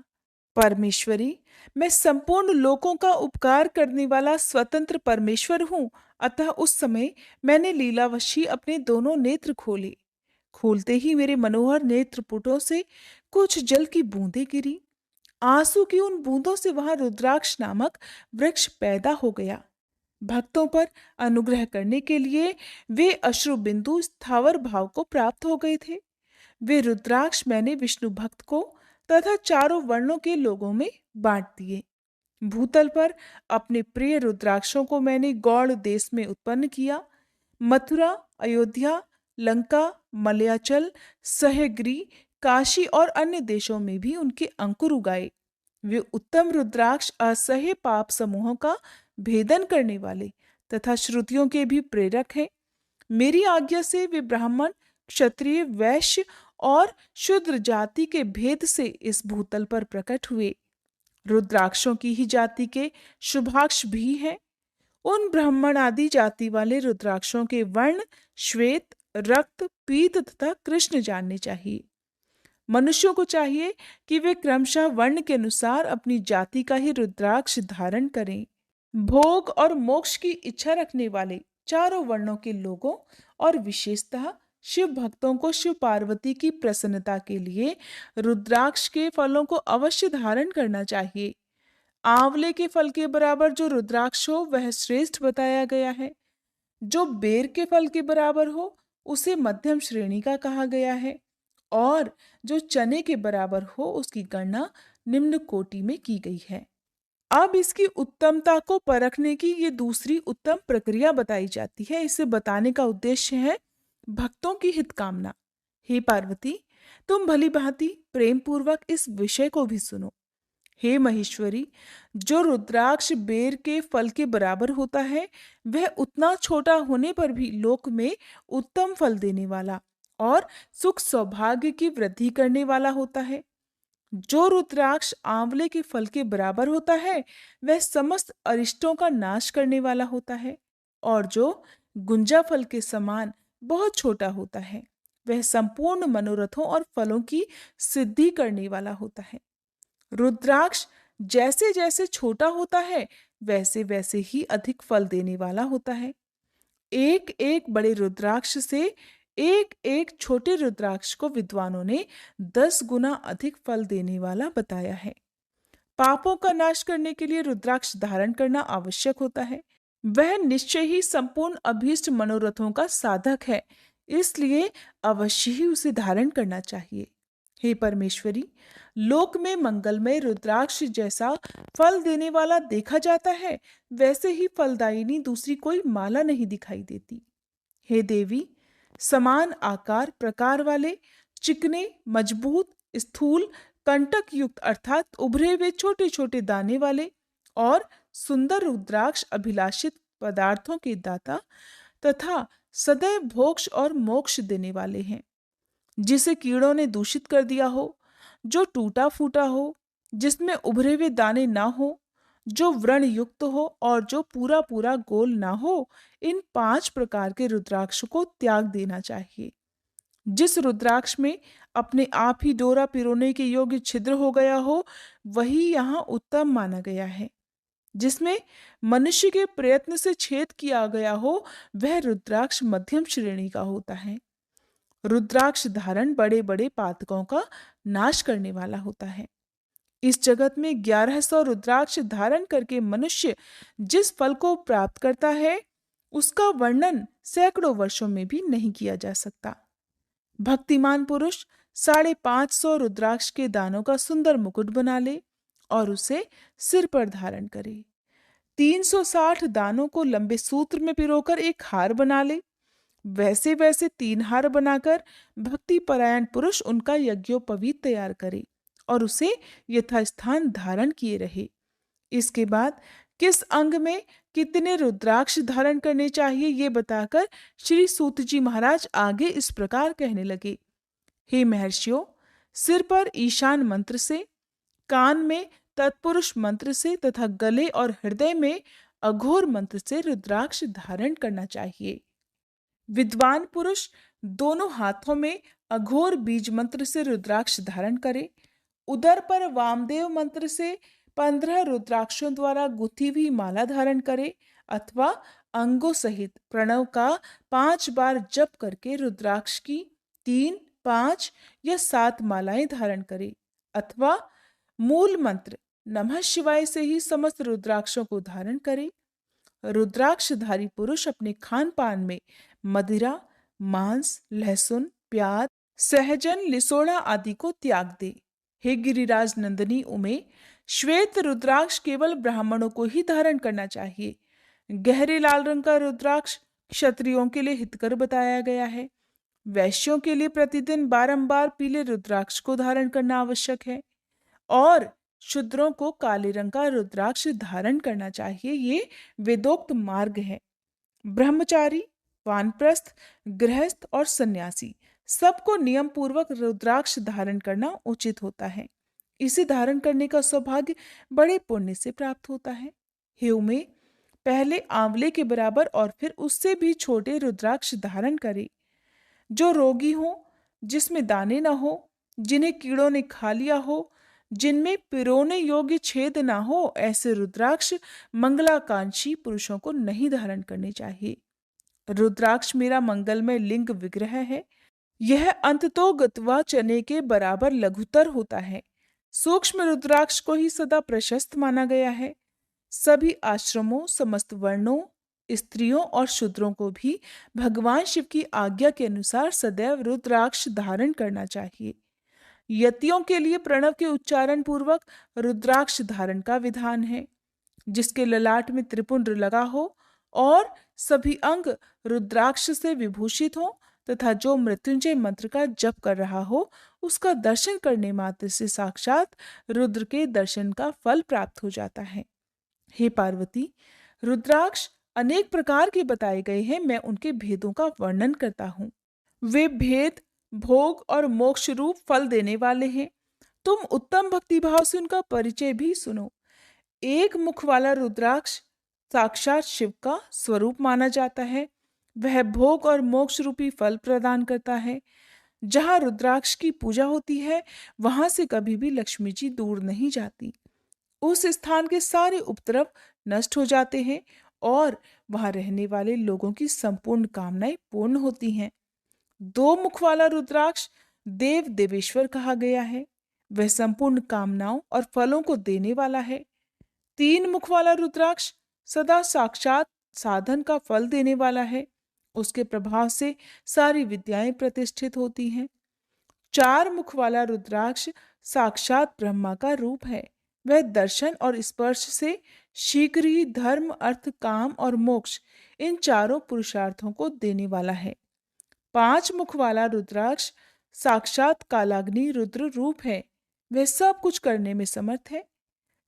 परमेश्वरी, मैं संपूर्ण लोकों का उपकार करने वाला स्वतंत्र परमेश्वर हूँ, अतः उस समय मैंने लीलावशी अपने दोनों नेत्र खोले। खोलते ही मेरे मनोहर नेत्रपुटों से कुछ जल की बूंदें गिरी। आंसू की उन बूंदों से वहां रुद्राक्ष नामक वृक्ष पैदा हो गया। भक्तों पर अनुग्रह करने के लिए वे अश्रु बिंदु स्थावर भाव को प्राप्त हो गए थे। वे रुद्राक्ष मैंने विष्णु भक्त को तथा चारों वर्णों के लोगों में बांट दिए। भूतल पर अपने प्रिय रुद्राक्षों को मैंने गौड़ देश में उत्पन्न किया। मथुरा, अयोध्या, लंका, मलयाचल, सहगिरी, काशी और अन्य देशों में भी उनके अंकुर उगाए। वे उत्तम रुद्राक्ष असह्य पाप समूहों का भेदन करने वाले तथा श्रुतियों के भी प्रेरक हैं। मेरी आज्ञा से वे ब्राह्मण, क्षत्रिय, वैश्य और शूद्र जाति के भेद से इस भूतल पर प्रकट हुए। रुद्राक्षों की ही जाति के शुभाक्ष भी हैं। उन ब्राह्मण आदि जाति वाले रुद्राक्षों के वर्ण श्वेत, रक्त, पीत तथा कृष्ण जानने चाहिए। मनुष्यों को चाहिए कि वे क्रमशः वर्ण के अनुसार अपनी जाति का ही रुद्राक्ष धारण करें। भोग और मोक्ष की इच्छा रखने वाले चारों वर्णों के लोगों और विशेषतः शिव भक्तों को शिव पार्वती की प्रसन्नता के लिए रुद्राक्ष के फलों को अवश्य धारण करना चाहिए। आंवले के फल के बराबर जो रुद्राक्ष हो वह श्रेष्ठ बताया गया है। जो बेर के फल के बराबर हो उसे मध्यम श्रेणी का कहा गया है, और जो चने के बराबर हो उसकी गणना निम्न कोटि में की गई है। अब इसकी उत्तमता को परखने की ये दूसरी उत्तम प्रक्रिया बताई जाती है। इसे बताने का उद्देश्य है भक्तों की हित कामना। हे पार्वती, तुम भली भांति प्रेम पूर्वक इस विषय को भी सुनो। हे महेश्वरी, जो रुद्राक्ष बेर के फल के बराबर होता है वह उतना छोटा होने पर भी लोक में उत्तम फल देने वाला और सुख सौभाग्य की वृद्धि करने वाला होता है। जो रुद्राक्ष आंवले के फल के बराबर होता है वह समस्त अरिष्टों का नाश करने वाला होता है, और जो गुंजा फल के समान बहुत छोटा होता है वह संपूर्ण मनोरथों और फलों की सिद्धि करने वाला होता है। रुद्राक्ष जैसे जैसे छोटा होता है वैसे वैसे ही अधिक फल देने वाला होता है। एक एक बड़े रुद्राक्ष से एक एक छोटे रुद्राक्ष को विद्वानों ने 10 गुना अधिक फल देने वाला बताया है। पापों का नाश करने के लिए रुद्राक्ष धारण करना आवश्यक होता है। वह निश्चय ही संपूर्ण अभीष्ट मनोरथों का साधक है, इसलिए अवश्य ही उसे धारण करना चाहिए। हे परमेश्वरी, लोक में मंगलमय रुद्राक्ष जैसा फल देने वाला देखा जाता है, वैसे ही फलदायिनी दूसरी कोई माला नहीं दिखाई देती। हे देवी, समान आकार प्रकार वाले चिकने, मजबूत, स्थूल, कंटक युक्त अर्थात उभरे हुए छोटे छोटे दाने वाले और सुंदर रुद्राक्ष अभिलाषित पदार्थों के दाता तथा सदैव भोक्ष और मोक्ष देने वाले हैं। जिसे कीड़ों ने दूषित कर दिया हो, जो टूटा फूटा हो, जिसमें उभरे हुए दाने ना हो, जो व्रण युक्त हो और जो पूरा पूरा गोल ना हो, इन 5 प्रकार के रुद्राक्ष को त्याग देना चाहिए। जिस रुद्राक्ष में अपने आप ही डोरा पिरोने के योग्य छिद्र हो गया हो, वही यहाँ उत्तम माना गया है। जिसमें मनुष्य के प्रयत्न से छेद किया गया हो, वह रुद्राक्ष मध्यम श्रेणी का होता है। रुद्राक्ष धारण बड़े बड़े पातकों का नाश करने वाला होता है। इस जगत में 1100 रुद्राक्ष धारण करके मनुष्य जिस फल को प्राप्त करता है, उसका वर्णन सैकड़ों वर्षों में भी नहीं किया जा सकता। भक्तिमान पुरुष 550 रुद्राक्ष के दानों का सुंदर मुकुट बना ले और उसे सिर पर धारण करे। 360 दानों को लंबे सूत्र में पिरोकर एक हार बना ले। वैसे वैसे 3 हार बनाकर भक्ति परायण पुरुष उनका यज्ञोपवीत तैयार करे और उसे यथास्थान धारण किए रहे। इसके बाद किस अंग में कितने रुद्राक्ष धारण करने चाहिए ये बताकर श्री सूत जी महाराज आगे इस प्रकार कहने लगे। हे महर्षियों, सिर पर ईशान मंत्र से, कान में तत्पुरुष मंत्र से तथा गले और हृदय में अघोर मंत्र से रुद्राक्ष धारण करना चाहिए। विद्वान पुरुष दोनों हाथों में अघोर बीज मंत्र से रुद्राक्ष धारण करे। उदर पर वामदेव मंत्र से 15 रुद्राक्षों द्वारा गुथी हुई माला धारण करे अथवा अंगों सहित प्रणव का 5 बार जप करके रुद्राक्ष की 3, 5 या 7 मालाएं धारण करे अथवा मूल मंत्र नमः शिवाय से ही समस्त रुद्राक्षों को धारण करे। रुद्राक्षधारी पुरुष अपने खान पान में मदिरा, मांस, लहसुन, प्याज, सहजन, लिसोड़ा आदि को त्याग दे। हे गिरिराज नंदिनी उमे, श्वेत रुद्राक्ष केवल ब्राह्मणों को ही धारण करना चाहिए। गहरे लाल रंग का रुद्राक्ष क्षत्रियों के लिए हितकर बताया गया है। वैश्यों के लिए प्रतिदिन बारंबार पीले रुद्राक्ष को धारण करना आवश्यक है और शूद्रों को काले रंग का रुद्राक्ष धारण करना चाहिए। ये वेदोक्त मार्ग है। ब्रह्मचारी, वानप्रस्थ, गृहस्थ और सन्यासी सबको नियम पूर्वक रुद्राक्ष धारण करना उचित होता है। इसे धारण करने का सौभाग्य बड़े पुण्य से प्राप्त होता है। हे उमे, पहले आंवले के बराबर और फिर उससे भी छोटे रुद्राक्ष धारण करे। जो रोगी हो, जिसमें दाने न हो, जिन्हें कीड़ों ने खा लिया हो, जिनमें पिरोने योग्य छेद ना हो, ऐसे रुद्राक्ष मंगलाकांक्षी पुरुषों को नहीं धारण करने चाहिए। रुद्राक्ष मेरा मंगलमय लिंग विग्रह है। यह अंततो गत्वा चने के बराबर लघुतर होता है। सूक्ष्म रुद्राक्ष को ही सदा प्रशस्त माना गया है। सभी आश्रमों, समस्त वर्णों, स्त्रियों और शूद्रों को भी भगवान शिव की आज्ञा के अनुसार सदैव रुद्राक्ष धारण करना चाहिए। यतियों के लिए प्रणव के उच्चारण पूर्वक रुद्राक्ष धारण का विधान है। जिसके ललाट में त्रिपुंड लगा हो और सभी अंग रुद्राक्ष से विभूषित हो तथा जो मृत्युंजय मंत्र का जप कर रहा हो, उसका दर्शन करने मात्र से साक्षात रुद्र के दर्शन का फल प्राप्त हो जाता है। हे पार्वती, रुद्राक्ष अनेक प्रकार के बताए गए हैं। मैं उनके भेदों का वर्णन करता हूँ। वे भेद भोग और मोक्ष रूप फल देने वाले हैं। तुम उत्तम भक्ति भाव से उनका परिचय भी सुनो। एक मुख वाला रुद्राक्ष साक्षात शिव का स्वरूप माना जाता है। वह भोग और मोक्ष रूपी फल प्रदान करता है। जहाँ रुद्राक्ष की पूजा होती है वहां से कभी भी लक्ष्मी जी दूर नहीं जाती। उस स्थान के सारे उपद्रव नष्ट हो जाते हैं और वहां रहने वाले लोगों की संपूर्ण कामनाएं पूर्ण होती हैं। दो मुख वाला रुद्राक्ष देव देवेश्वर कहा गया है। वह संपूर्ण कामनाओं और फलों को देने वाला है। तीन मुख वाला रुद्राक्ष सदा साक्षात साधन का फल देने वाला है। उसके प्रभाव से सारी विद्याएं प्रतिष्ठित होती हैं। चार मुख वाला रुद्राक्ष साक्षात ब्रह्मा का रूप है। वह दर्शन और स्पर्श से शीघ्र ही धर्म, अर्थ, काम और मोक्ष इन चारों पुरुषार्थों को देने वाला है। पांच मुख वाला रुद्राक्ष साक्षात कालाग्नि रुद्र रूप है। वह सब कुछ करने में समर्थ है,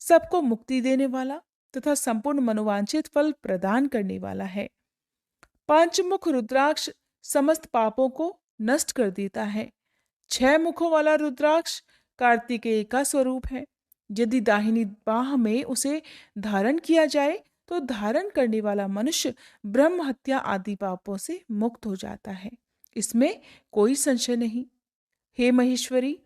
सबको मुक्ति देने वाला तथा संपूर्ण मनोवांछित फल प्रदान करने वाला है। पंचमुख रुद्राक्ष समस्त पापों को नष्ट कर देता है। छह मुखों वाला रुद्राक्ष कार्तिकेय का स्वरूप है। यदि दाहिनी बाह में उसे धारण किया जाए तो धारण करने वाला मनुष्य ब्रह्म हत्या आदि पापों से मुक्त हो जाता है, इसमें कोई संशय नहीं। हे महेश्वरी,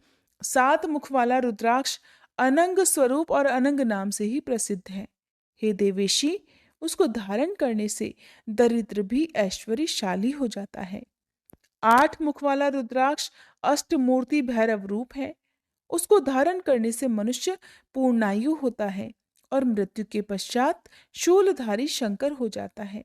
सात मुख वाला रुद्राक्ष अनंग स्वरूप और अनंग नाम से ही प्रसिद्ध है। हे देवेशी, उसको धारण करने से दरिद्र भी ऐश्वर्यशाली हो जाता है। आठ मुख वाला रुद्राक्ष अष्टमूर्ति भैरव रूप है। उसको धारण करने से मनुष्य पूर्णायु होता है और मृत्यु के पश्चात शूलधारी शंकर हो जाता है।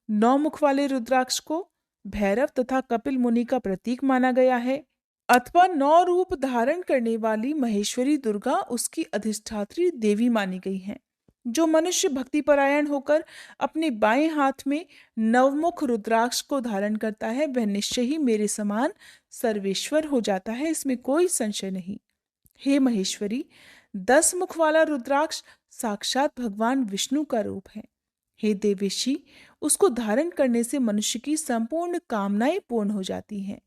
नौ मुख वाले रुद्राक्ष को भैरव तथा कपिल मुनि का प्रतीक माना गया है, अथवा नौ रूप धारण करने वाली महेश्वरी दुर्गा उसकी अधिष्ठात्री देवी मानी गई है। जो मनुष्य भक्तिपरायण होकर अपने बाएं हाथ में नवमुख रुद्राक्ष को धारण करता है वह निश्चय ही मेरे समान सर्वेश्वर हो जाता है, इसमें कोई संशय नहीं। हे महेश्वरी, 10 मुख वाला रुद्राक्ष साक्षात भगवान विष्णु का रूप है। हे देवेशी, उसको धारण करने से मनुष्य की संपूर्ण कामनाएं पूर्ण हो जाती हैं।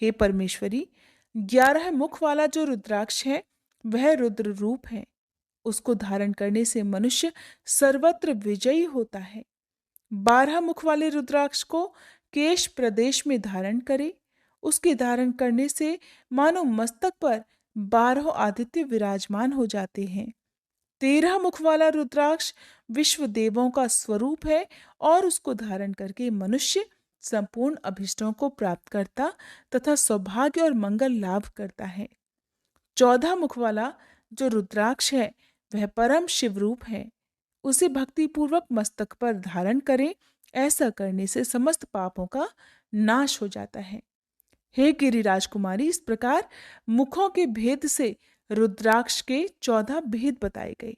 हे परमेश्वरी, 11 मुख वाला जो रुद्राक्ष है वह रुद्र रूप है। उसको धारण करने से मनुष्य सर्वत्र विजयी होता है। 12 मुख वाले रुद्राक्ष को केश प्रदेश में धारण करे। उसके धारण करने से मानो मस्तक पर 12 आदित्य विराजमान हो जाते हैं। 13 मुख वाला रुद्राक्ष विश्व देवों का स्वरूप है और उसको धारण करके मनुष्य संपूर्ण अभिष्टों को प्राप्त करता तथा सौभाग्य और मंगल लाभ करता है। 14 मुख वाला जो रुद्राक्ष है वह परम शिव रूप है। उसे भक्ति पूर्वक मस्तक पर धारण करें, ऐसा करने से समस्त पापों का नाश हो जाता है। हे गिरिराज कुमारी, इस प्रकार मुखों के भेद से रुद्राक्ष के 14 भेद बताए गए।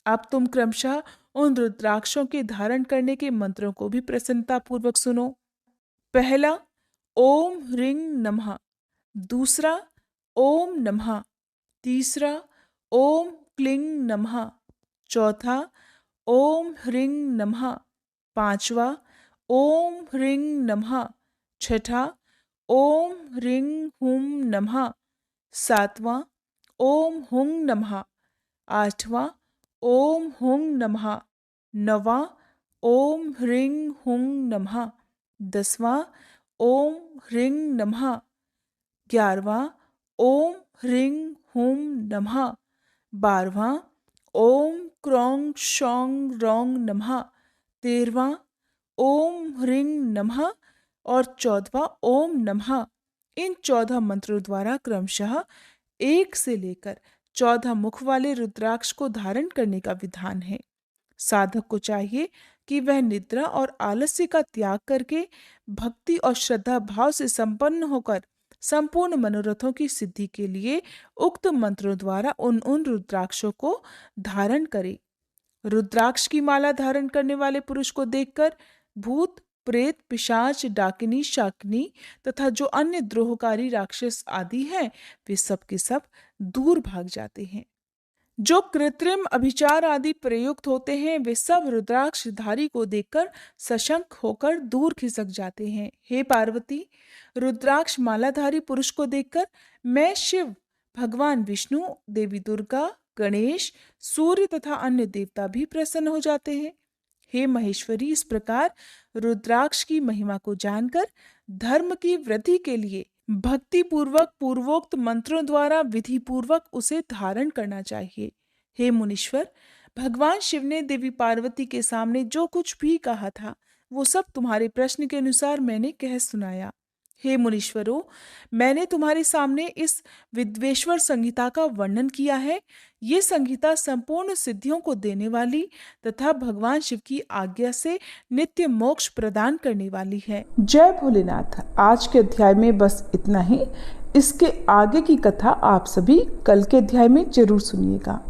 अब तुम क्रमशः उन रुद्राक्षों के धारण करने के मंत्रों को भी प्रसन्नता पूर्वक सुनो। पहला ओम ह्रीं नमः, दूसरा ओम नमः, तीसरा ओम क्लीं नमः, चौथा ओम ह्रीं नमः, पांचवा ओम ह्रीं नमः, छठा ओम ह्रीं हुं नमः, सातवां ओम हुं नमः, आठवां ओम हुं नमः, नौवां ओम ह्रीं हुं नमः, 10वां ओम ह्रीं नमः, 11वां ओम ह्रीं हुं नमः, 12वां ओम क्रों शौं रौं नमः, 13वां ओम ह्रीं नमः और 14वां ओम नमः। इन 14 मंत्रों द्वारा क्रमशः 1 से लेकर 14 मुख वाले रुद्राक्ष को धारण करने का विधान है। साधक को चाहिए कि वह निद्रा और आलस्य का त्याग करके भक्ति और श्रद्धा भाव से संपन्न होकर संपूर्ण मनोरथों की सिद्धि के लिए उक्त मंत्रों द्वारा उन रुद्राक्षों को धारण करे। रुद्राक्ष की माला धारण करने वाले पुरुष को देखकर भूत, प्रेत, पिशाच, डाकिनी, शाकिनी तथा जो अन्य द्रोहकारी राक्षस आदि हैं वे सब के सब दूर भाग जाते हैं। जो कृत्रिम अभिचार आदि प्रयुक्त होते हैं वे सब रुद्राक्षधारी को देखकर सशंक होकर दूर खिसक जाते हैं। हे पार्वती, रुद्राक्ष मालाधारी पुरुष को देखकर मैं शिव, भगवान विष्णु, देवी दुर्गा, गणेश, सूर्य तथा अन्य देवता भी प्रसन्न हो जाते हैं। हे महेश्वरी, इस प्रकार रुद्राक्ष की महिमा को जानकर धर्म की वृद्धि के लिए भक्ति पूर्वक पूर्वोक्त मंत्रों द्वारा विधि पूर्वक उसे धारण करना चाहिए। हे मुनीश्वर, भगवान शिव ने देवी पार्वती के सामने जो कुछ भी कहा था वो सब तुम्हारे प्रश्न के अनुसार मैंने कह सुनाया। हे मुनीश्वरों, मैंने तुम्हारे सामने इस विद्वेश्वर संहिता का वर्णन किया है। ये संहिता संपूर्ण सिद्धियों को देने वाली तथा भगवान शिव की आज्ञा से नित्य मोक्ष प्रदान करने वाली है। जय भोलेनाथ। आज के अध्याय में बस इतना ही। इसके आगे की कथा आप सभी कल के अध्याय में जरूर सुनिएगा।